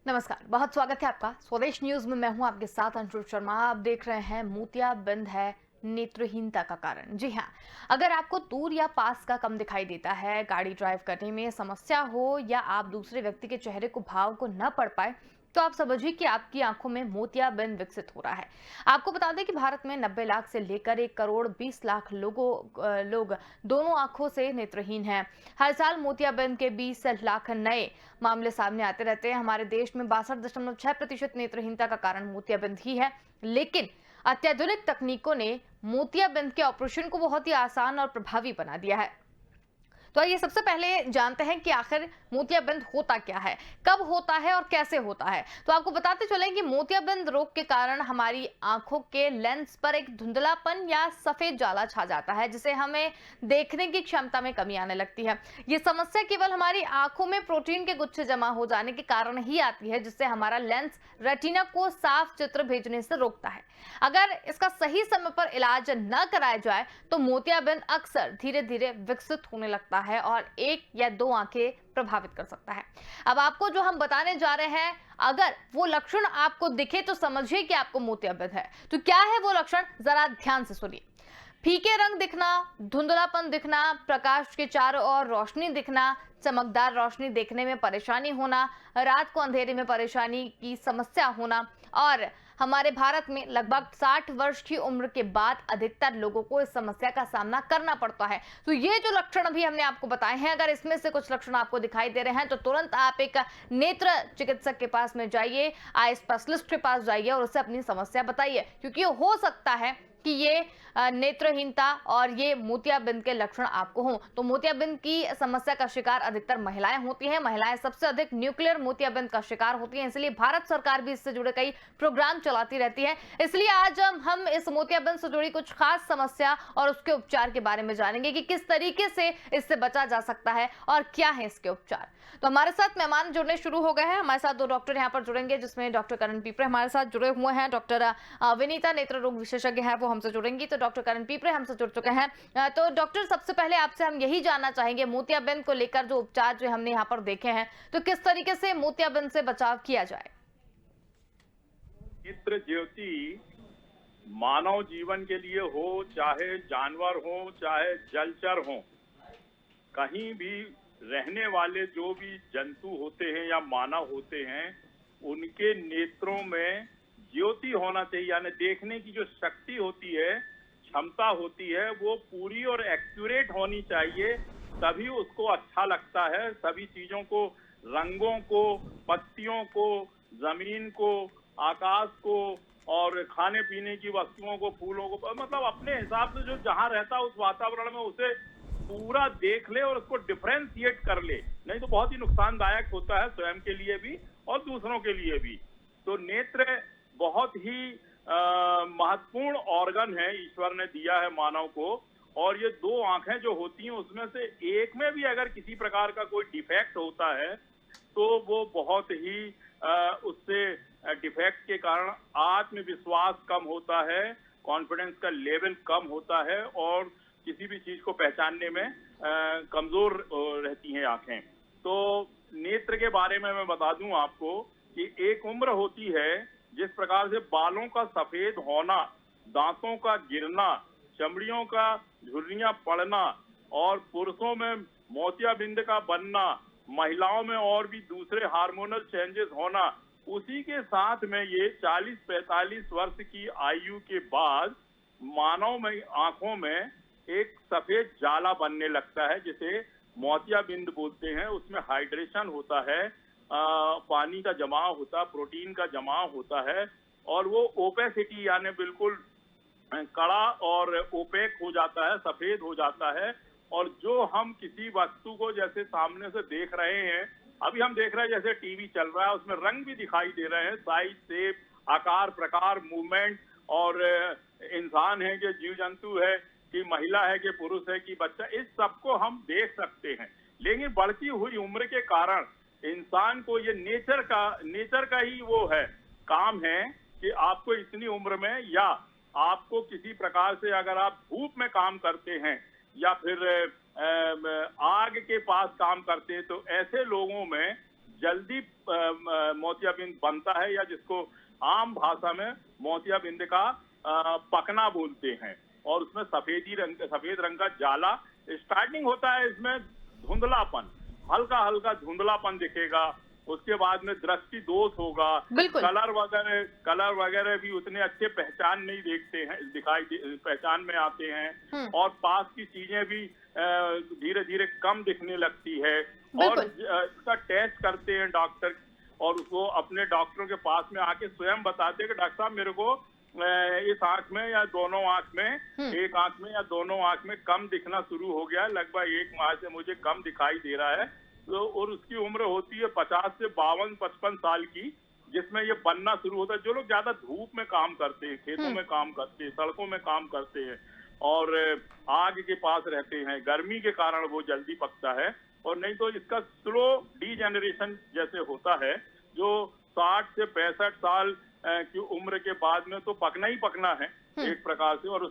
नमस्कार, बहुत स्वागत है आपका स्वदेश न्यूज में। मैं हूं आपके साथ अंशुल शर्मा। आप देख रहे हैं मोतियाबिंद है नेत्रहीनता का कारण। जी हाँ, अगर आपको दूर या पास का कम दिखाई देता है, गाड़ी ड्राइव करने में समस्या हो या आप दूसरे व्यक्ति के चेहरे को भाव को न पढ़ पाए, तो आप समझिए कि आपकी आंखों में मोतियाबिंद विकसित हो रहा है। आपको बता दें कि भारत में 90 लाख से लेकर 1 करोड़ 20 लाख लोग दोनों आंखों से नेत्रहीन हैं। हर साल मोतियाबिंद के 20 लाख नए मामले सामने आते रहते हैं। हमारे देश में 62.6% नेत्रहीनता का कारण मोतियाबिंद ही है। लेकिन अत्याधुनिक तकनीकों ने मोतियाबिंद के ऑपरेशन को बहुत ही आसान और प्रभावी बना दिया है। तो आइए सबसे पहले जानते हैं कि आखिर मोतियाबिंद होता क्या है, कब होता है और कैसे होता है। तो आपको बताते चलें कि मोतियाबिंद रोग के कारण हमारी आंखों के लेंस पर एक धुंधलापन या सफेद जाला छा जाता है, जिसे हमें देखने की क्षमता में कमी आने लगती है। ये समस्या केवल हमारी आंखों में प्रोटीन के गुच्छे जमा हो जाने के कारण ही आती है, जिससे हमारा लेंस रेटिना को साफ चित्र भेजने से रोकता है। अगर इसका सही समय पर इलाज न कराया जाए तो मोतियाबिंद अक्सर धीरे धीरे विकसित होने लगता है और 1 या 2 आंखें प्रभावित कर सकता है। अब आपको जो हम बताने जा रहे हैं, अगर वो लक्षण आपको दिखे तो समझिए कि आपको मोतियाबिंद है। तो क्या है वो लक्षण, जरा ध्यान से सुनिए। फीके रंग दिखना, धुंधलापन दिखना, प्रकाश के चारों ओर रोशनी दिखना, चमकदार रोशनी देखने में परेशानी होना, रात को अंधेरे में परेशानी की समस्या होना। और हमारे भारत में लगभग 60 वर्ष की उम्र के बाद अधिकतर लोगों को इस समस्या का सामना करना पड़ता है। तो ये जो लक्षण अभी हमने आपको बताए हैं, अगर इसमें से कुछ लक्षण आपको दिखाई दे रहे हैं तो तुरंत आप एक नेत्र चिकित्सक के पास में जाइए, आई स्पेशलिस्ट के पास जाइए और उससे अपनी समस्या बताइए, क्योंकि हो सकता है कि ये नेत्रहीनता और ये मोतियाबिंद के लक्षण आपको हों। तो मोतियाबिंद की समस्या का शिकार अधिकतर महिलाएं होती हैं। महिलाएं सबसे अधिक न्यूक्लियर मोतियाबिंद का शिकार होती हैं, इसलिए भारत सरकार भी इससे जुड़े कई प्रोग्राम चलाती रहती है। इसलिए आज हम इस मोतियाबिंद से जुड़ी कुछ खास समस्या और उसके उपचार के बारे में जानेंगे कि किस तरीके से इससे बचा जा सकता है और क्या है इसके उपचार। तो हमारे साथ मेहमान जुड़ने शुरू हो गए हैं। हमारे साथ 2 डॉक्टर यहाँ पर जुड़ेंगे, जिसमें डॉक्टर करण पीपरे हमारे साथ जुड़े हुए हैं। डॉक्टर विनीता नेत्र रोग विशेषज्ञ है, वो हमसे जुड़ेंगी। तो डॉक्टर करण पीपरे हमसे जुड़ चुके हैं। तो डॉक्टर, सबसे पहले आपसे हम यही जानना चाहेंगे, मोतियाबिंद को लेकर जो उपचार जो हमने यहाँ पर देखे हैं, तो किस तरीके से मोतियाबिंद से बचाव किया जाए। नेत्र ज्योति मानव जीवन के लिए हो, चाहे जानवर हो, चाहे जलचर हो, कहीं भी रहने वाले जो भी जंतु होते हैं या मानव होते हैं, उनके नेत्रों में ज्योति होना चाहिए। यानी देखने की जो शक्ति होती है, क्षमता होती है, वो पूरी और एक्यूरेट होनी चाहिए, तभी उसको अच्छा लगता है। सभी चीजों को, रंगों को, पत्तियों को, जमीन को, आकाश को और खाने पीने की वस्तुओं को, फूलों को, मतलब अपने हिसाब से जो जहां रहता है उस वातावरण में उसे पूरा देख ले और उसको डिफरेंशिएट कर ले, नहीं तो बहुत ही नुकसानदायक होता है स्वयं के लिए भी और दूसरों के लिए भी। तो नेत्र बहुत ही महत्वपूर्ण ऑर्गन है, ईश्वर ने दिया है मानव को। और ये 2 आंखें जो होती हैं, उसमें से एक में भी अगर किसी प्रकार का कोई डिफेक्ट होता है तो वो बहुत ही उससे डिफेक्ट के कारण आत्मविश्वास कम होता है, कॉन्फिडेंस का लेवल कम होता है और किसी भी चीज को पहचानने में कमजोर रहती हैं आंखें। तो नेत्र के बारे में मैं बता दूं आपको कि एक उम्र होती है जिस प्रकार से बालों का सफेद होना, दांतों का गिरना, चमड़ियों का झुर्रियां पड़ना और पुरुषों में मोतियाबिंद का बनना, महिलाओं में और भी दूसरे हार्मोनल चेंजेस होना, उसी के साथ में ये 40-45 वर्ष की आयु के बाद मानव में आंखों में एक सफेद जाला बनने लगता है, जिसे मोतियाबिंद बोलते हैं। उसमें हाइड्रेशन होता है, पानी का जमाव होता है, प्रोटीन का जमाव होता है और वो ओपेसिटी यानी बिल्कुल कड़ा और ओपेक हो जाता है, सफेद हो जाता है। और जो हम किसी वस्तु को जैसे सामने से देख रहे हैं, अभी हम देख रहे हैं जैसे टीवी चल रहा है, उसमें रंग भी दिखाई दे रहे हैं, साइज, शेप, आकार, प्रकार, मूवमेंट, और इंसान है कि जीव जंतु है कि महिला है कि पुरुष है कि बच्चा, इस सबको हम देख सकते हैं। लेकिन बढ़ती हुई उम्र के कारण इंसान को ये नेचर का ही वो है, काम है कि आपको इतनी उम्र में, या आपको किसी प्रकार से अगर आप धूप में काम करते हैं या फिर आग के पास काम करते हैं, तो ऐसे लोगों में जल्दी मोतियाबिंद बनता है, या जिसको आम भाषा में मोतियाबिंद का पकना बोलते हैं। और उसमें सफेद रंग का जाला स्टार्टिंग होता है। इसमें धुंधलापन, हल्का हल्का धुंधलापन दिखेगा। उसके बाद में दृष्टि दोष होगा। कलर वगैरह भी उतने अच्छे पहचान नहीं देखते हैं, पहचान में आते हैं। और पास की चीजें भी धीरे धीरे कम दिखने लगती है। और इसका टेस्ट करते हैं डॉक्टर, और उसको अपने डॉक्टरों के पास में आके स्वयं बताते हैं कि डॉक्टर साहब मेरे को इस आंख में या दोनों आंख में, एक आंख में या दोनों आंख में कम दिखना शुरू हो गया है, लगभग 1 माह से मुझे कम दिखाई दे रहा है। तो और उसकी उम्र होती है 50 से 52-55 साल की, जिसमें ये बनना शुरू होता है। जो लोग ज्यादा धूप में काम करते हैं, खेतों में काम करते हैं, सड़कों में काम करते हैं और आग के पास रहते हैं, गर्मी के कारण वो जल्दी पकता है। और नहीं तो इसका स्लो डीजेनरेशन जैसे होता है, जो 60 से 65 साल की उम्र के बाद में तो पकना ही पकना है एक प्रकार से। और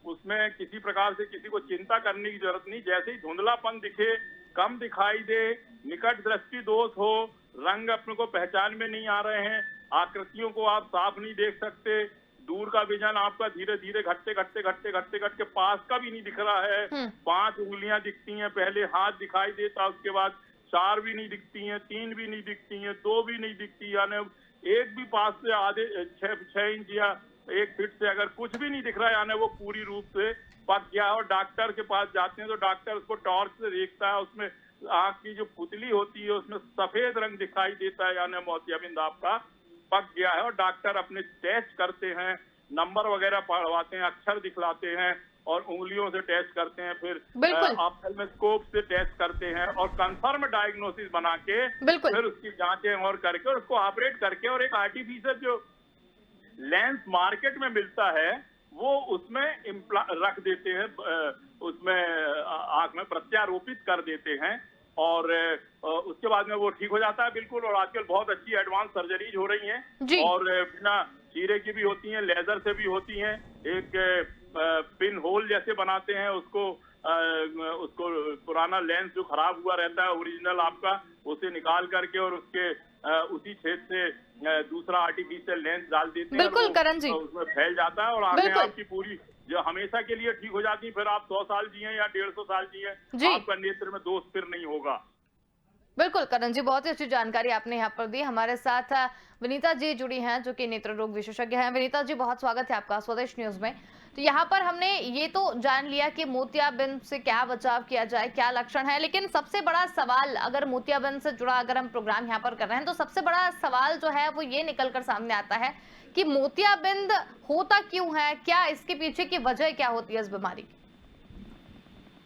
उसमें किसी प्रकार से किसी को चिंता करने की जरूरत नहीं। जैसे ही धुंधलापन दिखे, कम दिखाई दे, निकट दृष्टि दोष हो, रंग अपने को पहचान में नहीं आ रहे हैं, आकृतियों को आप साफ नहीं देख सकते, दूर का विजन आपका धीरे धीरे घटते पास का भी नहीं दिख रहा है। 5 उंगलियां दिखती हैं, पहले हाथ दिखाई देता, उसके बाद 4 भी नहीं दिखती हैं, 3 भी नहीं दिखती हैं, 2 भी नहीं दिखती, यानी एक भी पास से आधे 6 इंच या 1 फीट से अगर कुछ भी नहीं दिख रहा है, यानी वो पूरी रूप से पक गया। और डॉक्टर के पास जाते हैं तो डॉक्टर उसको टॉर्च से देखता है, उसमें आंख की जो पुतली होती है उसमें सफेद रंग दिखाई देता है, यानी मोतियाबिंद आपका पक गया है। और डॉक्टर अपने टेस्ट करते हैं, नंबर वगैरह पढ़वाते हैं, अक्षर दिखलाते हैं और उंगलियों से टेस्ट करते हैं, फिर ऑप्थेल्मोस्कोप से टेस्ट करते हैं और कंफर्म डायग्नोसिस बना के फिर उसकी जांचें और करके और उसको ऑपरेट करके, और एक आर्टिफिशियल जो लेंस मार्केट में मिलता है वो उसमें रख देते हैं, उसमें आंख में प्रत्यारोपित कर देते हैं और उसके बाद में वो ठीक हो जाता है बिल्कुल। और आजकल बहुत अच्छी एडवांस सर्जरीज हो रही हैं और बिना चीरे की भी होती हैं, लेजर से भी होती हैं। एक पिन होल जैसे बनाते हैं उसको पुराना लेंस जो खराब हुआ रहता है ओरिजिनल आपका, उसे निकाल करके और उसके उसी छेद से दूसरा आर्टिफिशियल लेंस डाल देते हैं। बिल्कुल करण जी, उसमें फैल जाता है और आंखें आपकी पूरी जो हमेशा के लिए ठीक हो जाती है। फिर आप 100 साल जिए या 150 साल जिए, आपका नेत्र में दोष फिर नहीं होगा। बिल्कुल करण जी, बहुत ही अच्छी जानकारी आपने यहाँ पर दी। हमारे साथ विनीता जी जुड़ी हैं जो कि नेत्र रोग विशेषज्ञ हैं। विनीता जी, बहुत स्वागत है आपका स्वदेश न्यूज में। तो यहाँ पर हमने ये तो जान लिया कि मोतियाबिंद से क्या बचाव किया जाए, क्या लक्षण है, लेकिन सबसे बड़ा सवाल अगर मोतियाबिंद से जुड़ा अगर हम प्रोग्राम यहाँ पर कर रहे हैं तो सबसे बड़ा सवाल जो है वो ये निकल कर सामने आता है कि मोतियाबिंद होता क्यों है, क्या इसके पीछे की वजह क्या होती है इस बीमारी की?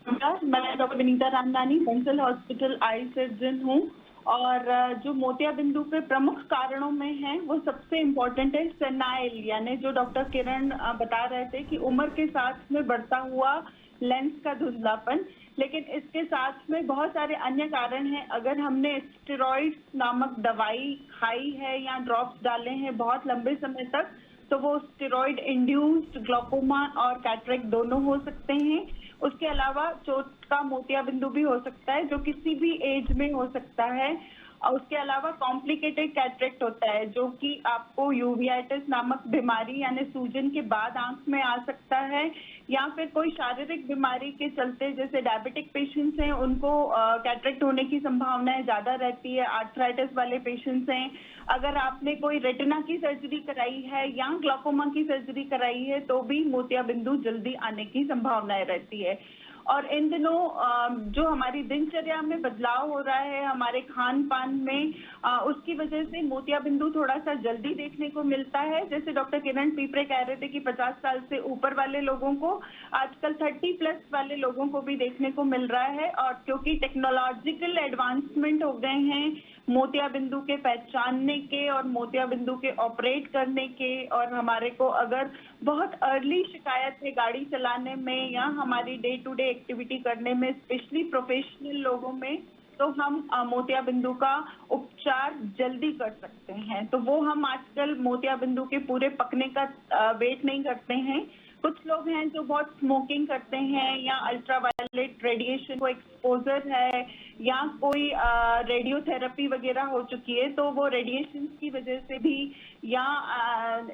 मैं doctor Vinita Ramdani Bansal hospital eye surgeon हूँ और जो मोतियाबिंदु के प्रमुख कारणों में है वो सबसे इम्पोर्टेंट है सेनाइल, यानी जो डॉक्टर किरण बता रहे थे कि उम्र के साथ में बढ़ता हुआ लेंस का धुंधलापन। लेकिन इसके साथ में बहुत सारे अन्य कारण हैं। अगर हमने स्टेरॉइड्स नामक दवाई खाई है या ड्रॉप्स डाले हैं बहुत लंबे समय तक, तो वो स्टेरॉइड इंड्यूस्ड ग्लूकोमा और कैटरेक्ट दोनों हो सकते हैं। उसके अलावा चोट का मोतियाबिंदु भी हो सकता है जो किसी भी एज में हो सकता है। और उसके अलावा कॉम्प्लिकेटेड कैटरेक्ट होता है जो कि आपको यूवियाटिस नामक बीमारी यानी सूजन के बाद आंख में आ सकता है, या फिर कोई शारीरिक बीमारी के चलते जैसे डायबिटिक पेशेंट्स हैं उनको कैटरेक्ट होने की संभावनाएं ज्यादा रहती है। आर्थराइटिस वाले पेशेंट्स हैं, अगर आपने कोई रेटिना की सर्जरी कराई है या ग्लूकोमा की सर्जरी कराई है तो भी मोतियाबिंदु जल्दी आने की संभावनाएं रहती है। और इन दिनों जो हमारी दिनचर्या में बदलाव हो रहा है हमारे खान पान में, उसकी वजह से मोतियाबिंदु थोड़ा सा जल्दी देखने को मिलता है। जैसे डॉक्टर किरण पीपरे कह रहे थे कि 50 साल से ऊपर वाले लोगों को, आजकल 30+ वाले लोगों को भी देखने को मिल रहा है। और क्योंकि टेक्नोलॉजिकल एडवांसमेंट हो गए हैं मोतियाबिंदु के पहचानने के और मोतियाबिंदु के ऑपरेट करने के, और हमारे को अगर बहुत अर्ली शिकायत है गाड़ी चलाने में या हमारी डे टू डे एक्टिविटी करने में, स्पेशली प्रोफेशनल लोगों में, तो हम मोतियाबिंदु का उपचार जल्दी कर सकते हैं। तो वो हम आजकल मोतियाबिंदु के पूरे पकने का वेट नहीं करते हैं, कुछ लोग हैं जो बहुत स्मोकिंग करते हैं या अल्ट्रावायलेट रेडिएशन को एक्सपोजर है या कोई रेडियोथेरेपी वगैरह हो चुकी है, तो वो रेडिएशन की वजह से भी या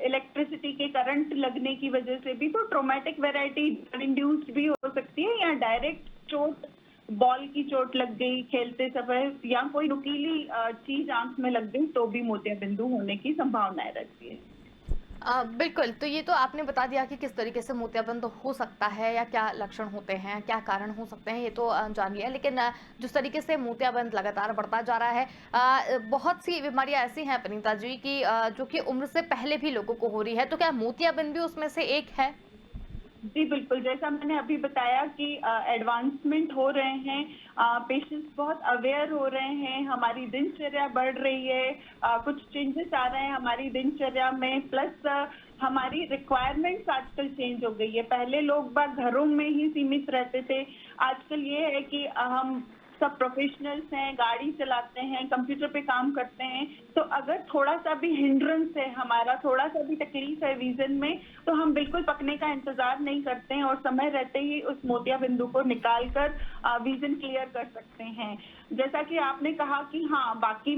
इलेक्ट्रिसिटी के करंट लगने की वजह से भी, तो ट्रोमेटिक वेराइटी इंड्यूस्ड भी हो सकती है या डायरेक्ट चोट, बॉल की चोट लग गई खेलते समय या कोई नुकीली चीज आंख में लग गई तो भी मोतियाबिंदु होने की संभावनाएं रहती है। बिल्कुल, तो ये तो आपने बता दिया कि किस तरीके से मोतियाबिंद हो सकता है या क्या लक्षण होते हैं, क्या कारण हो सकते हैं, ये तो जान लिया। लेकिन जिस तरीके से मोतियाबिंद लगातार बढ़ता जा रहा है, बहुत सी बीमारियां ऐसी हैं पनीता जी कि जो कि उम्र से पहले भी लोगों को हो रही है, तो क्या मोतियाबिंद भी उसमें से एक है? जी बिल्कुल, जैसा मैंने अभी बताया कि एडवांसमेंट हो रहे हैं, पेशेंट्स बहुत अवेयर हो रहे हैं, हमारी दिनचर्या बढ़ रही है, कुछ चेंजेस आ रहे हैं हमारी दिनचर्या में, प्लस हमारी रिक्वायरमेंट्स आजकल चेंज हो गई है। पहले लोग बाग घरों में ही सीमित रहते थे, आजकल ये है कि हम सब प्रोफेशनल्स हैं, गाड़ी चलाते हैं, कंप्यूटर पे काम करते हैं, तो अगर थोड़ा सा भी हिंड्रेंस है हमारा, थोड़ा सा भी तकलीफ है विजन में, तो हम बिल्कुल पकने का इंतजार नहीं करते हैं और समय रहते ही उस मोतियाबिंदु को निकाल कर विजन क्लियर कर सकते हैं। जैसा कि आपने कहा कि हाँ, बाकी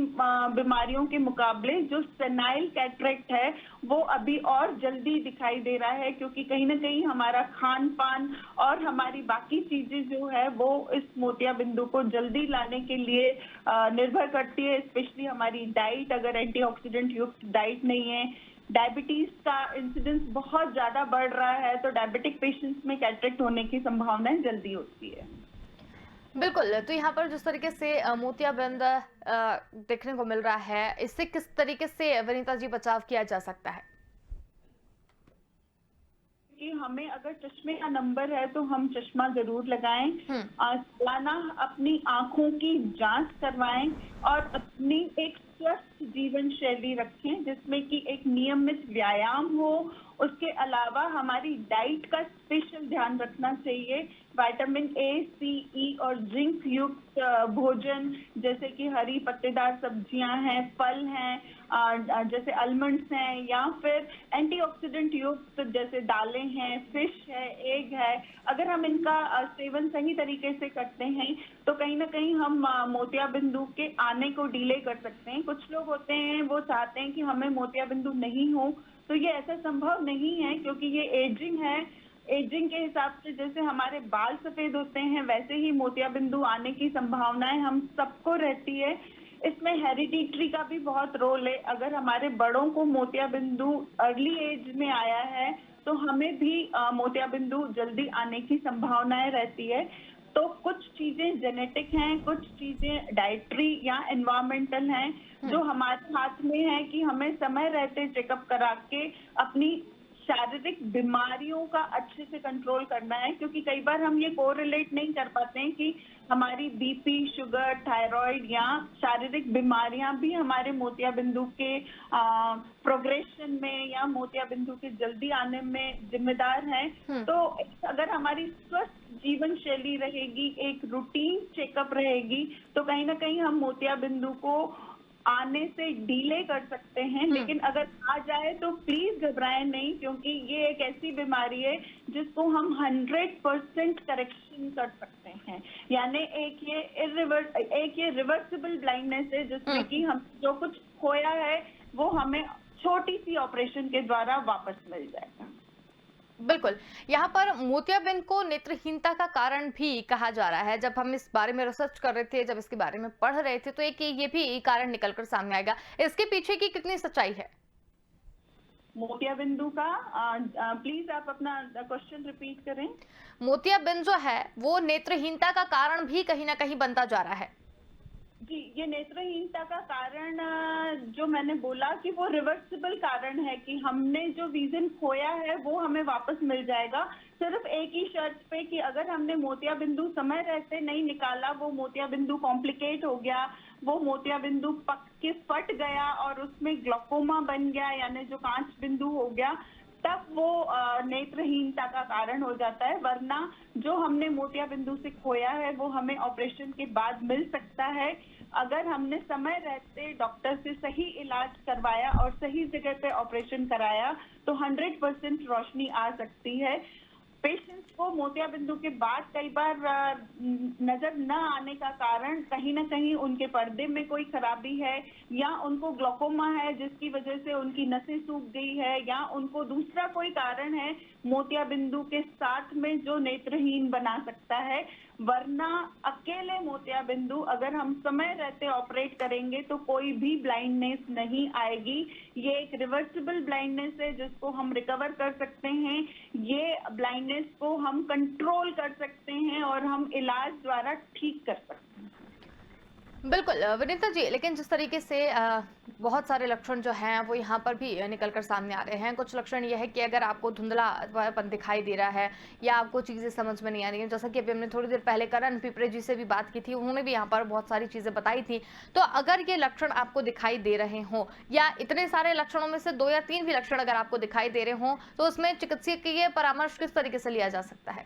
बीमारियों के मुकाबले जो सेनाइल कैटरेक्ट है वो अभी और जल्दी दिखाई दे रहा है, क्योंकि कहीं ना कहीं हमारा खान पान और हमारी बाकी चीजें जो है वो इस मोतियाबिंदु को जल्दी लाने के लिए निर्भर करती है। स्पेशली हमारी डाइट, अगर एंटीऑक्सीडेंट युक्त डाइट नहीं है, डायबिटीज का इंसिडेंस बहुत ज्यादा बढ़ रहा है, तो डायबिटिक पेशेंट्स में कैटरेक्ट होने की संभावनाएं जल्दी होती है। बिल्कुल, तो यहाँ पर जिस तरीके से मोतियाबिंद देखने को मिल रहा है, इससे किस तरीके से वनिता जी बचाव किया जा सकता है? कि हमें अगर चश्मे का नंबर है तो हम चश्मा जरूर लगाएं, सालाना अपनी आंखों की जांच करवाएं और अपनी एक स्वस्थ जीवन शैली रखें जिसमें कि एक नियमित व्यायाम हो। उसके अलावा हमारी डाइट का स्पेशल ध्यान रखना चाहिए। विटामिन ए, सी, ई और जिंक युक्त भोजन जैसे कि हरी पत्तेदार सब्जियां हैं, फल हैं, जैसे आलमंड्स हैं, या फिर एंटीऑक्सीडेंट युक्त जैसे दालें हैं, फिश है, एग है, अगर हम इनका सेवन सही तरीके से करते हैं तो कहीं ना कहीं हम मोतियाबिंदु के आने को डिले कर सकते हैं। कुछ लोग होते हैं वो चाहते हैं कि हमें मोतियाबिंदु नहीं हो, तो ये ऐसा संभव नहीं है क्योंकि ये एजिंग है। एजिंग के हिसाब से जैसे हमारे बाल सफेद होते हैं वैसे ही मोतियाबिंदु आने की संभावनाएं हम सबको रहती है। इसमें हेरिडिटरी का भी बहुत रोल है। अगर हमारे बड़ों को मोतियाबिंदु अर्ली एज में आया है तो हमें भी मोतियाबिंदु जल्दी आने की संभावनाएं रहती है। तो कुछ चीजें जेनेटिक हैं, कुछ चीजें डाइटरी या एनवायरमेंटल हैं जो हमारे हाथ में है कि हमें समय रहते चेकअप करा के अपनी शारीरिक बीमारियों का अच्छे से कंट्रोल करना है, क्योंकि कई बार हम ये कोरिलेट नहीं कर पाते हैं कि हमारी बीपी, शुगर, थायराइड या शारीरिक बीमारियां भी हमारे मोतियाबिंदु के प्रोग्रेशन में या मोतियाबिंदु के जल्दी आने में जिम्मेदार हैं। तो अगर हमारी स्वस्थ जीवन शैली रहेगी, एक रूटीन चेकअप रहेगी, तो कहीं ना कहीं हम मोतियाबिंदु को आने से डिले कर सकते हैं। लेकिन अगर आ जाए तो प्लीज घबराएं नहीं, क्योंकि ये एक ऐसी बीमारी है जिसको हम 100% करेक्शन कर सकते हैं। यानी एक ये रिवर्सिबल ब्लाइंडनेस है जिसमें कि हम जो कुछ खोया है वो हमें छोटी सी ऑपरेशन के द्वारा वापस मिल जाएगा। बिल्कुल, यहाँ पर मोतियाबिंद को नेत्रहीनता का कारण भी कहा जा रहा है। जब हम इस बारे में रिसर्च कर रहे थे, जब इसके बारे में पढ़ रहे थे, तो एक ये भी कारण निकलकर सामने आएगा। इसके पीछे की कितनी सच्चाई है? मोतियाबिंदु का प्लीज आप अपना क्वेश्चन रिपीट करें। मोतियाबिंद जो है वो नेत्रहीनता का कारण भी कहीं ना कहीं बनता जा रहा है। जी, ये नेत्रहीनता का कारण जो मैंने बोला कि वो रिवर्सिबल कारण है कि हमने जो विजन खोया है वो हमें वापस मिल जाएगा, सिर्फ एक ही शर्त पे कि अगर हमने मोतियाबिंदु समय रहते नहीं निकाला, वो मोतियाबिंदु कॉम्प्लिकेट हो गया, वो मोतियाबिंदु पक के फट गया और उसमें ग्लोकोमा बन गया, यानी जो कांच बिंदु हो गया, तब वो नेत्रहीनता का कारण हो जाता है। वरना जो हमने मोतिया बिंदु से खोया है वो हमें ऑपरेशन के बाद मिल सकता है। अगर हमने समय रहते डॉक्टर से सही इलाज करवाया और सही जगह पे ऑपरेशन कराया तो 100% रोशनी आ सकती है। पेशेंट्स को मोतिया बिंदु के बाद कई बार नजर न आने का कारण कहीं ना कहीं उनके पर्दे में कोई खराबी है, या उनको ग्लोकोमा है जिसकी वजह से उनकी नसें सूख गई है, या उनको दूसरा कोई कारण है मोतिया बिंदु के साथ में जो नेत्रहीन बना सकता है। वरना अकेले मोतिया बिंदु अगर हम समय रहते ऑपरेट करेंगे तो कोई भी ब्लाइंडनेस नहीं आएगी। ये एक रिवर्सिबल ब्लाइंडनेस है जिसको हम रिकवर कर सकते हैं। ये ब्लाइंडनेस को हम कंट्रोल कर सकते हैं और हम इलाज द्वारा ठीक कर सकते हैं। बिल्कुल विनीता जी, लेकिन जिस तरीके से बहुत सारे लक्षण जो हैं वो यहाँ पर भी निकल कर सामने आ रहे हैं। कुछ लक्षण ये है कि अगर आपको धुंधलापन दिखाई दे रहा है या आपको चीज़ें समझ में नहीं आ रही हैं, जैसा कि अभी हमने थोड़ी देर पहले करण पिपरे जी से भी बात की थी, उन्होंने भी यहाँ पर बहुत सारी चीज़ें बताई थी। तो अगर ये लक्षण आपको दिखाई दे रहे हों या इतने सारे लक्षणों में से 2 या 3 भी लक्षण अगर आपको दिखाई दे रहे हों तो उसमें चिकित्सकीय परामर्श किस तरीके से लिया जा सकता है?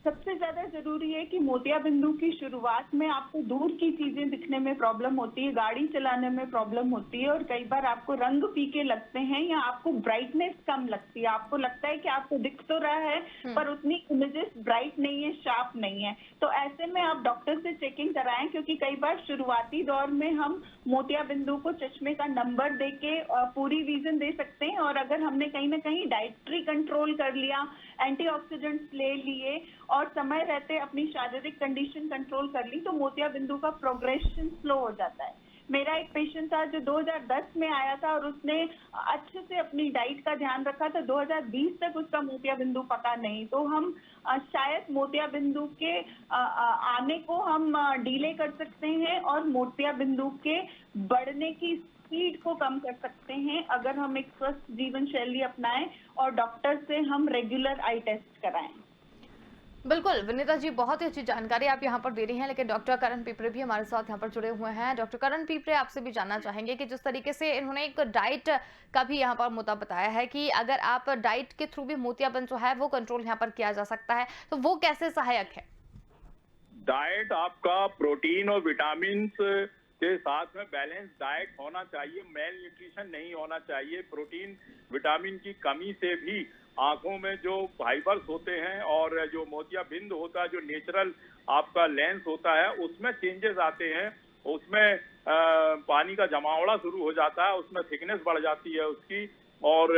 सबसे ज्यादा जरूरी है कि मोतिया बिंदु की शुरुआत में आपको दूर की चीजें दिखने में प्रॉब्लम होती है, गाड़ी चलाने में प्रॉब्लम होती है, और कई बार आपको रंग फीके लगते हैं या आपको ब्राइटनेस कम लगती है। आपको लगता है कि आपको दिख तो रहा है पर उतनी इमेजेस ब्राइट नहीं है, शार्प नहीं है। तो ऐसे में आप डॉक्टर से चेकिंग कराएं, क्योंकि कई बार शुरुआती दौर में हम मोतिया बिंदु को चश्मे का नंबर देके पूरी विजन दे सकते हैं। और अगर हमने कहीं ना कहीं डाइटरी कंट्रोल कर लिया, एंटीऑक्सीडेंट्स ले लिए और समय रहते अपनी शारीरिक कंडीशन कंट्रोल कर ली, तो मोतिया बिंदु का प्रोग्रेशन स्लो हो जाता है। मेरा एक पेशेंट था जो 2010 में आया था और उसने अच्छे से अपनी डाइट का ध्यान रखा था। 2020 तक उसका मोतिया बिंदु पका नहीं। तो हम शायद मोतिया बिंदु के आने को हम डिले कर सकते हैं और मोतिया बिंदु के बढ़ने की स्पीड को कम कर सकते हैं अगर हम एक स्वस्थ जीवन शैली अपनाएं और डॉक्टर से हम रेगुलर आई टेस्ट कराएं। बिल्कुल विनीता जी, बहुत ही अच्छी जानकारी आप यहाँ पर दे रही हैं। लेकिन डॉक्टर करण पिपरे भी हमारे साथ यहाँ पर जुड़े हुए हैं। डॉक्टर करण पिपरे, आपसे भी जानना चाहेंगे कि जिस तरीके से इन्होंने एक डाइट का भी यहाँ पर मुद्दा बताया है कि अगर आप डाइट के थ्रू भी मोतियाबिंद जो है वो कंट्रोल यहाँ पर किया जा सकता है, तो वो कैसे सहायक है? डाइट आपका प्रोटीन और विटामिन के साथ में बैलेंस डाइट होना चाहिए, मेल न्यूट्रिशन नहीं होना चाहिए। प्रोटीन विटामिन की कमी से भी आंखों में जो फाइबर्स होते हैं और जो मोतियाबिंद होता है, जो नेचुरल आपका लेंस होता है, उसमें चेंजेस आते हैं। उसमें पानी का जमावड़ा शुरू हो जाता है, उसमें थिकनेस बढ़ जाती है उसकी, और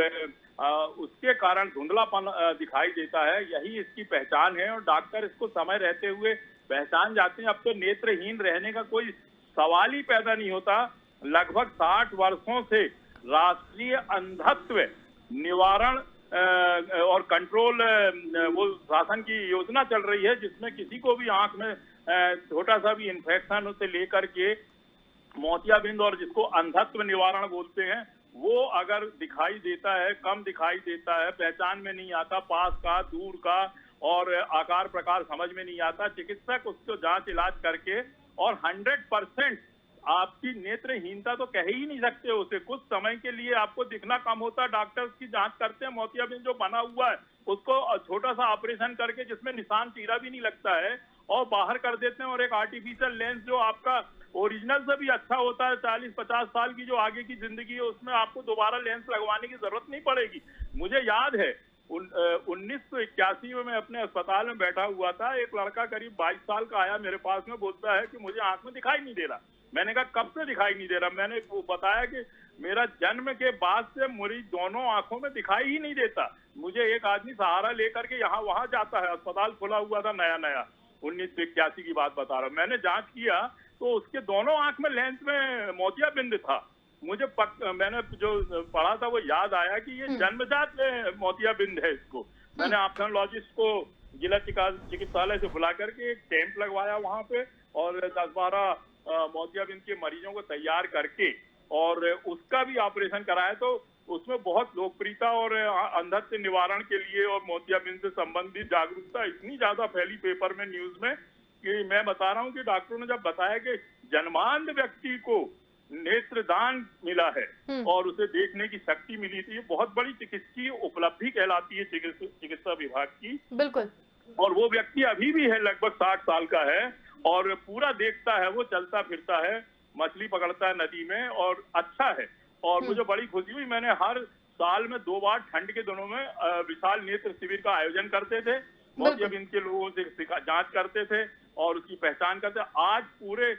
उसके कारण धुंधलापन दिखाई देता है। यही इसकी पहचान है और डॉक्टर इसको समय रहते हुए पहचान जाते हैं। अब तो नेत्रहीन रहने का कोई सवाल ही पैदा नहीं होता। लगभग 60 वर्षों से राष्ट्रीय अंधत्व निवारण और कंट्रोल वो शासन की योजना चल रही है, जिसमें किसी को भी आंख में छोटा सा भी इन्फेक्शन से लेकर के मोतियाबिंद और जिसको अंधत्व निवारण बोलते हैं, वो अगर दिखाई देता है, कम दिखाई देता है, पहचान में नहीं आता, पास का दूर का और आकार प्रकार समझ में नहीं आता, चिकित्सक उसको जांच इलाज करके और 100% आपकी नेत्रहीनता तो कह ही नहीं सकते उसे, कुछ समय के लिए आपको दिखना कम होता है, डॉक्टर्स की जांच करते हैं, मोतियाबिंद जो बना हुआ है उसको छोटा सा ऑपरेशन करके जिसमें निशान चीरा भी नहीं लगता है और बाहर कर देते हैं, और एक आर्टिफिशियल लेंस जो आपका ओरिजिनल से भी अच्छा होता है, 40-50 साल की जो आगे की जिंदगी है उसमें आपको दोबारा लेंस लगवाने की जरूरत नहीं पड़ेगी। मुझे याद है 1981 में मैं अपने अस्पताल में बैठा हुआ था, एक लड़का करीब 22 साल का आया मेरे पास में, बोलता है कि मुझे आंख में दिखाई नहीं दे रहा। मैंने कहा कब से दिखाई नहीं दे रहा? मैंने बताया कि मेरा जन्म के बाद से मेरी दोनों आंखों में दिखाई ही नहीं देता। मुझे एक आदमी सहारा लेकर के यहाँ वहां जाता है, अस्पताल खुला हुआ था नया नया, 1981 की बात बता रहा हूँ। मैंने जांच किया तो उसके दोनों आंख में लेंस में मोतियाबिंद था। मुझे मैंने जो पढ़ा था वो याद आया कि ये जन्मजात मोतियाबिंद है। इसको मैंने ऑप्थेल्मोलॉजिस्ट को जिला चिकित्सालय से बुला करके एक कैंप लगवाया वहां पे, और 10-12 मोतियाबिंद के मरीजों को तैयार करके और उसका भी ऑपरेशन कराया। तो उसमें बहुत लोकप्रियता और अंधत्व निवारण के लिए और मोतियाबिंद से संबंधित जागरूकता इतनी ज्यादा फैली पेपर में, न्यूज में, कि मैं बता रहा हूँ कि डॉक्टरों ने जब बताया कि जन्मांध व्यक्ति को नेत्रदान मिला है और उसे देखने की शक्ति मिली थी। ये बहुत बड़ी चिकित्सीय उपलब्धि कहलाती है चिकित्सा विभाग की। बिल्कुल। और वो व्यक्ति अभी भी है, लगभग 60 साल का है और पूरा देखता है, वो चलता फिरता है, मछली पकड़ता है नदी में और अच्छा है। और मुझे बड़ी खुशी हुई, मैंने हर साल में 2 बार ठंड के दिनों में विशाल नेत्र शिविर का आयोजन करते थे। मोतियाबिंद के लोगों से जांच करते थे और उसकी पहचान करते। आज पूरे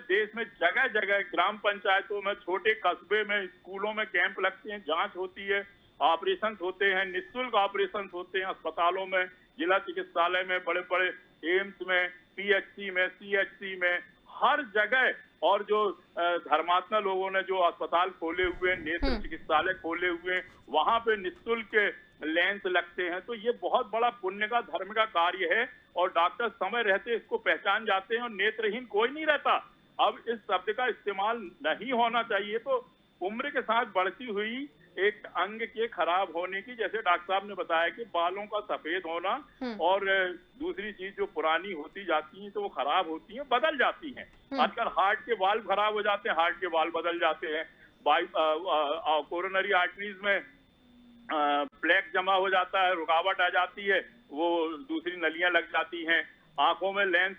देश में जगह जगह ग्राम पंचायतों में, छोटे कस्बे में, स्कूलों में कैंप लगते हैं, जांच होती है, ऑपरेशन होते हैं, निःशुल्क ऑपरेशन होते हैं अस्पतालों में, जिला चिकित्सालय में, बड़े बड़े एम्स में, पीएचसी में, सीएचसी में, हर जगह। और जो धर्मात्मा लोगों ने जो अस्पताल खोले हुए, नेत्र चिकित्सालय खोले हुए, वहां पे निःशुल्क लेंस लगते हैं। तो ये बहुत बड़ा पुण्य का, धर्म का कार्य है और डॉक्टर समय रहते इसको पहचान जाते हैं और नेत्रहीन कोई नहीं रहता। अब इस शब्द का इस्तेमाल नहीं होना चाहिए। तो उम्र के साथ बढ़ती हुई एक अंग के खराब होने की, जैसे डॉक्टर साहब ने बताया कि बालों का सफेद होना और दूसरी चीज जो पुरानी होती जाती है तो वो खराब होती है, बदल जाती हैं। आजकल हार्ट के वाल्व खराब हो जाते हैं, हार्ट के वाल्व बदल जाते हैं, कोरोनरी आर्टरीज में प्लेक जमा हो जाता है, रुकावट आ जाती है, वो दूसरी नलियां लग जाती हैं। आंखों में लेंस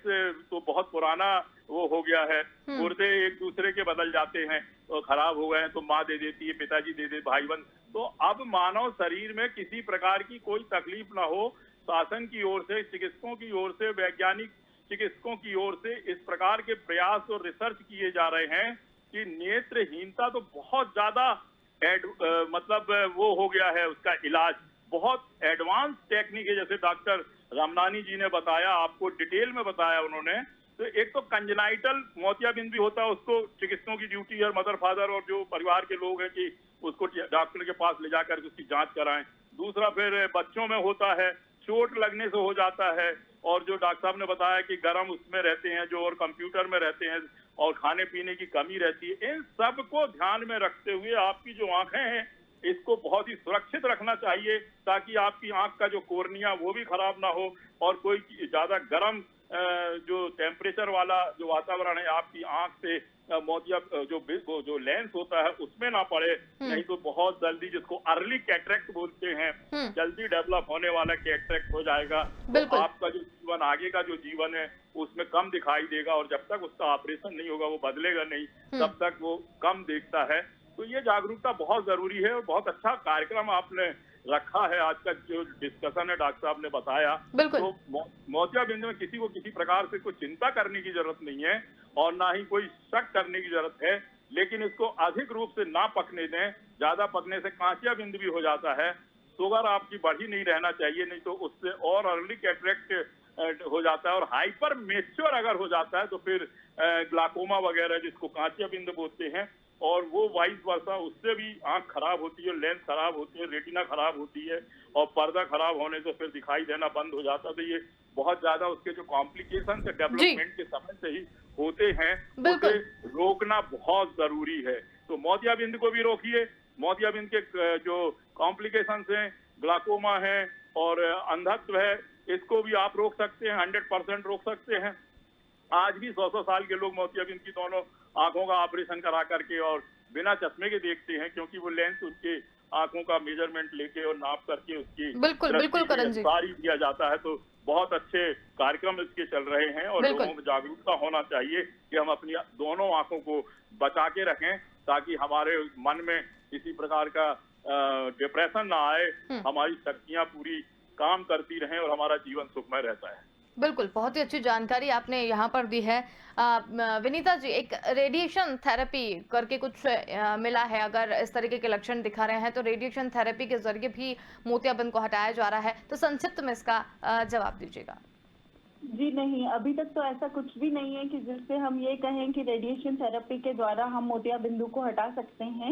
तो बहुत पुराना वो हो गया है, गुर्दे एक दूसरे के बदल जाते हैं, तो खराब हो गए हैं तो माँ दे देती है, पिताजी दे देते, भाई बहन। तो अब मानव शरीर में किसी प्रकार की कोई तकलीफ ना हो, शासन की ओर से, चिकित्सकों की ओर से, वैज्ञानिक चिकित्सकों की ओर से इस प्रकार के प्रयास और रिसर्च किए जा रहे हैं कि नेत्रहीनता तो बहुत ज्यादा मतलब वो हो गया है, उसका इलाज बहुत एडवांस टेक्निक है। जैसे डॉक्टर रामनानी जी ने बताया, आपको डिटेल में बताया उन्होंने। तो एक तो कंजेनाइटल मोतियाबिंद भी होता है, उसको चिकित्सकों की ड्यूटी है, मदर फादर और जो परिवार के लोग हैं कि उसको डॉक्टर के पास ले जाकर उसकी जांच कराएं। दूसरा फिर बच्चों में होता है, चोट लगने से हो जाता है, और जो डॉक्टर साहब ने बताया कि गर्म उसमें रहते हैं जो, और कंप्यूटर में रहते हैं और खाने पीने की कमी रहती है। इन सब को ध्यान में रखते हुए आपकी जो आंखें हैं इसको बहुत ही सुरक्षित रखना चाहिए, ताकि आपकी आंख का जो कोर्निया वो भी खराब ना हो और कोई ज्यादा गर्म जो टेम्परेचर वाला जो वातावरण है आपकी आंख से मोतिया जो लेंस होता है उसमें ना पड़े। नहीं तो बहुत जल्दी, जिसको अर्ली कैटरेक्ट बोलते हैं, जल्दी डेवलप होने वाला कैटरेक्ट हो जाएगा। तो आपका जो जीवन, आगे का जो जीवन है उसमें कम दिखाई देगा, और जब तक उसका ऑपरेशन नहीं होगा, वो बदलेगा नहीं, तब तक वो कम देखता है। तो ये जागरूकता बहुत जरूरी है और बहुत अच्छा कार्यक्रम आपने रखा है। आज का जो डिस्कशन है डॉक्टर साहब ने बताया, तो मोतियाबिंद में किसी को किसी प्रकार से कोई चिंता करने की जरूरत नहीं है और ना ही कोई शक करने की जरूरत है, लेकिन इसको अधिक रूप से ना पकने दें। ज्यादा पकने से कांचियाबिंद भी हो जाता है, शुगर आपकी बढ़ी नहीं रहना चाहिए, नहीं तो उससे और अर्ली कैटरेक्ट हो जाता है। और हाइपर मेच्योर अगर हो जाता है तो फिर ग्लाकोमा वगैरह, जिसको कांचियाबिंद बोलते हैं, और वो वाइस वर्षा, उससे भी आंख खराब होती है, लेंस खराब होती है, रेटिना खराब होती है, और पर्दा खराब होने से फिर दिखाई देना बंद हो जाता है। तो ये बहुत ज्यादा उसके जो कॉम्प्लिकेशन है डेवलपमेंट के समय से ही होते हैं, उसे रोकना बहुत जरूरी है। तो मोतियाबिंद को भी रोकिए। मोतियाबिंद के जो कॉम्प्लिकेशन हैं, ग्लाकोमा है और अंधत्व है, इसको भी आप रोक सकते हैं, 100% रोक सकते हैं। आज भी 100 साल के लोग मोतियाबिंद की दोनों आंखों का ऑपरेशन करा करके और बिना चश्मे के देखते हैं, क्योंकि वो लेंस उनके आंखों का मेजरमेंट लेके और नाप करके उसकी बिल्कुल करण जी सारी दिया जाता है। तो बहुत अच्छे कार्यक्रम इसके चल रहे हैं और लोगों में जागरूकता होना चाहिए कि हम अपनी दोनों आंखों को बचा के रखें, ताकि हमारे मन में किसी प्रकार का डिप्रेशन ना आए, हमारी शक्तियां पूरी काम करती रहें और हमारा जीवन सुखमय रहता है। बिल्कुल, बहुत ही अच्छी जानकारी आपने यहाँ पर दी है। विनीता जी, एक रेडिएशन थेरेपी करके कुछ मिला है, अगर इस तरीके के लक्षण दिखा रहे हैं तो रेडिएशन थेरेपी के जरिए भी मोतियाबिंद को हटाया जा रहा है, तो संक्षिप्त में इसका जवाब दीजिएगा। जी नहीं, अभी तक तो ऐसा कुछ भी नहीं है कि जिससे हम ये कहें कि रेडिएशन थेरेपी के द्वारा हम मोतियाबिंदु को हटा सकते हैं।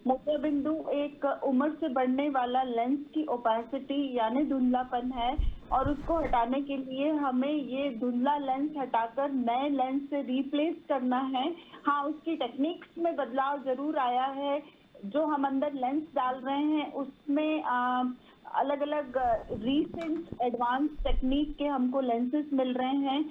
मोतियाबिंदु एक उम्र से बढ़ने वाला लेंस की ओपेसिटी यानी धुंधलापन है, और उसको हटाने के लिए हमें ये धुंधला लेंस हटाकर नए लेंस से रिप्लेस करना है। हाँ, उसकी टेक्निक्स में बदलाव जरूर आया है। जो हम अंदर लेंस डाल रहे हैं उसमें अलग अलग रीसेंट एडवांस टेक्निक के हमको लेंसेस मिल रहे हैं।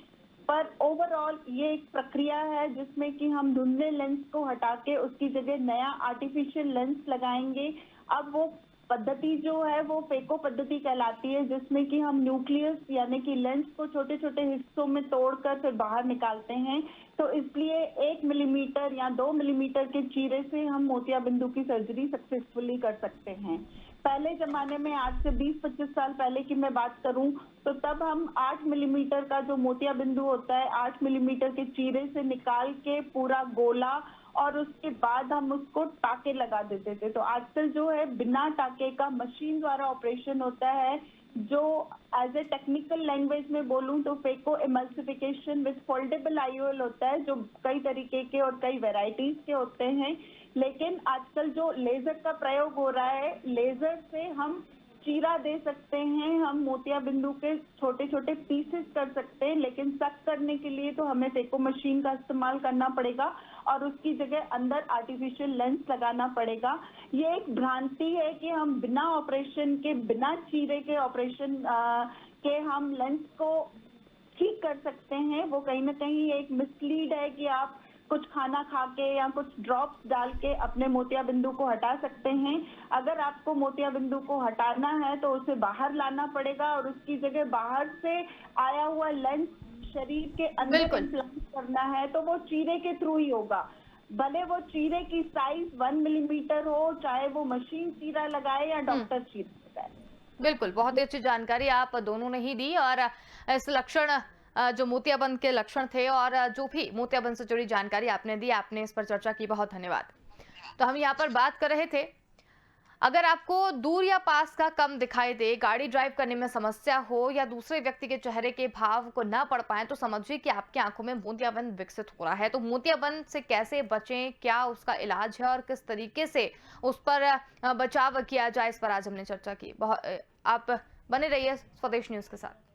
पर ओवरऑल ये एक प्रक्रिया है जिसमें कि हम धुंधले लेंस को हटा के उसकी जगह नया आर्टिफिशियल लेंस लगाएंगे। अब वो पद्धति जो है वो फेको पद्धति कहलाती है, जिसमें कि हम न्यूक्लियस यानी कि लेंस को छोटे छोटे हिस्सों में तोड़कर फिर बाहर निकालते हैं। तो इसलिए 1 मिलीमीटर या 2 मिलीमीटर के चीरे से हम मोतियाबिंदु की सर्जरी सक्सेसफुली कर सकते हैं। पहले जमाने में, आज से 20-25 साल पहले की मैं बात करूं, तो तब हम 8 मिलीमीटर का जो मोतियाबिंदु होता है 8 मिलीमीटर के चीरे से निकाल के पूरा गोला और उसके बाद हम उसको टाके लगा देते थे। तो आजकल जो है बिना टाके का मशीन द्वारा ऑपरेशन होता है, जो एज ए टेक्निकल लैंग्वेज में बोलूं तो phaco emulsification with foldable IOL होता है, जो कई तरीके के और कई वैरायटीज के होते हैं। लेकिन आजकल जो लेजर का प्रयोग हो रहा है, लेजर से हम चीरा दे सकते हैं, हम मोतियाबिंदु के छोटे छोटे पीसेस कर सकते हैं, लेकिन सक करने के लिए तो हमें फेको मशीन का इस्तेमाल करना पड़ेगा और उसकी जगह अंदर आर्टिफिशियल लेंस लगाना पड़ेगा। ये एक भ्रांति है कि हम बिना ऑपरेशन के, बिना चीरे के ऑपरेशन के हम लेंस को ठीक कर सकते हैं। वो कहीं ना कहीं एक मिसलीड है कि आप कुछ खाना खा के या कुछ ड्रॉप्स डाल के अपने मोतियाबिंदु को हटा सकते हैं। अगर आपको मोतियाबिंदु को हटाना है तो उसे बाहर लाना पड़ेगा और उसकी जगह बाहर से आया हुआ लेंस शरीर के अंदर बिल्कुल। इम्प्लांट करना है, तो वो चीरे के थ्रू ही होगा। भले वो चीरे की साइज 1 मिलीमीटर हो, चाहे वो मशीन चीरा लगाए या डॉक्टर चीरा लगाए। बिल्कुल, बहुत ही अच्छी जानकारी आप दोनों ने ही दी। और इस लक्षण जो मोतियाबिंद के लक्षण थे और जो भी मोतियाबिंद से जुड़ी जानकारी आपने दी, आपने इस पर चर्चा की, बहुत धन्यवाद। तो हम यहाँ पर बात कर रहे थे, अगर आपको दूर या पास का कम दिखाई दे, गाड़ी ड्राइव करने में समस्या हो या दूसरे व्यक्ति के चेहरे के भाव को ना पढ़ पाए, तो समझिए कि आपकी आंखों में मोतियाबिंद विकसित हो रहा है। तो मोतियाबिंद से कैसे बचें, क्या उसका इलाज है और किस तरीके से उस पर बचाव किया जाए, इस पर आज हमने चर्चा की। आप बने रहिए स्वदेश न्यूज के साथ।